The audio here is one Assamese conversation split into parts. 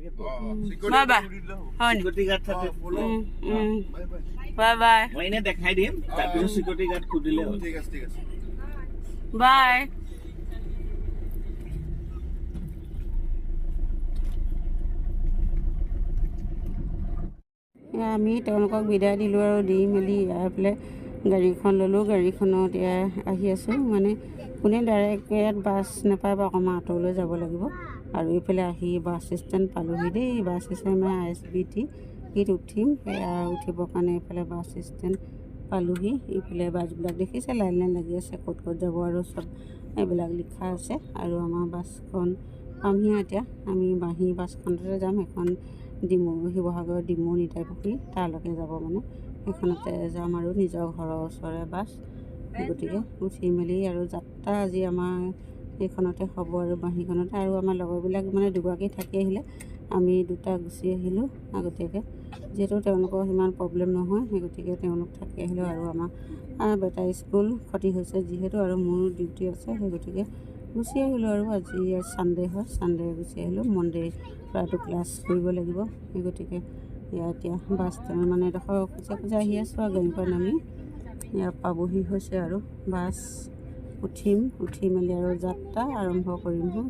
বাই বাই হয় সিকিউৰিটি গাৰ্ড থাকে বাই বাই মই এনে দেখাই দিম তাৰপিছত সিকিউৰিটি গাৰ্ড খুদিলে হ'ল ঠিক আছে বাই আমি তেওঁলোকক বিদায় দিলোঁ আৰু দি মেলি ইয়াৰ ফালে গাড়ীখন ল'লোঁ গাড়ীখনত এয়া আহি আছোঁ মানে কোনে ডাইৰেক্ট ইয়াত বাছ নাপায় বা অকণমান আঁতৰলৈ যাব লাগিব আৰু এইফালে আহি বাছ ষ্টেণ্ড পালোঁহি দেই বাছ ষ্টেণ্ড মানে ISBT সিত উঠিম সেয়া উঠিবৰ কাৰণে এইফালে বাছ ষ্টেণ্ড পালোঁহি এইফালে বাছবিলাক দেখিছে লাইন লাইন লাগি আছে ক'ত ক'ত যাব আৰু চব এইবিলাক লিখা আছে আৰু আমাৰ বাছখন পামহি এতিয়া আমি বাঁহী বাছখনতে যাম এখন ডিমৌ শিৱসাগৰ ডিমৌ নিতাই পুখুৰী তালৈকে যাব মানে সেইখনতে যাম আৰু নিজৰ ঘৰৰ ওচৰৰে বাছ গতিকে উঠি মেলি আৰু যাত্ৰা আজি আমাৰ এইখনতে হ'ব আৰু বাঁহীখনতে আৰু আমাৰ লগৰবিলাক মানে দুগৰাকী থাকি আহিলে আমি দুটা গুচি আহিলোঁ আগতীয়াকৈ যিহেতু তেওঁলোকৰ সিমান প্ৰব্লেম নহয় সেই গতিকে তেওঁলোক থাকি আহিলোঁ আৰু আমাৰ বেটাৰ স্কুল ক্ষতি হৈছে যিহেতু আৰু মোৰ ডিউটি আছে সেই গতিকে গুচি আহিলোঁ আৰু আজি ছানডে হয় ছানডে গুচি আহিলোঁ মনডে প্ৰায়টো ক্লাছ কৰিব লাগিব সেই গতিকে ইয়াৰ এতিয়া বাছ ষ্টেণ্ড মানে এডোখৰ খোজা খোজা আহি আছোঁ আৰু গাড়ীৰ পৰা নামি ইয়াৰ পাবহি হৈছে আৰু বাছ উঠিম উঠি মেলি আৰু যাত্ৰা আৰম্ভ কৰিম আৰু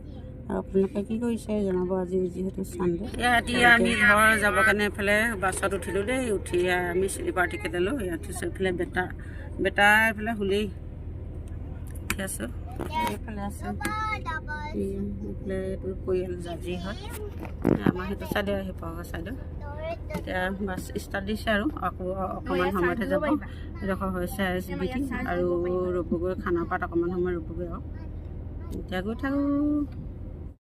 আপোনালোকে কি কৰিছে জনাব আজি যিহেতু ছানডে এতিয়া আমি ঘৰ যাবৰ কাৰণে এইফালে বাছত উঠিলোঁ দেই উঠি আমি শ্লিপাৰ টিকেট ল'লোঁ ইয়াত উঠিছোঁ এইফালে বেটা এইফালে শুলেই উঠি আছোঁ এইফালে আছে এইফালে এইটো পৰিয়াল জাজি হয় আমাৰ সেইটো ছাইডে শিৱসাগৰ ছাইডত এতিয়া বাছ ষ্টাৰ্ট দিছে আৰু আকৌ অকণমান সময়তে যাব এডোখৰ হৈছে ISBT আৰু ৰ'বগৈ খানাপাৰাত অকণমান সময় ৰ'বগৈ আৰু এতিয়া গৈ থাকোঁ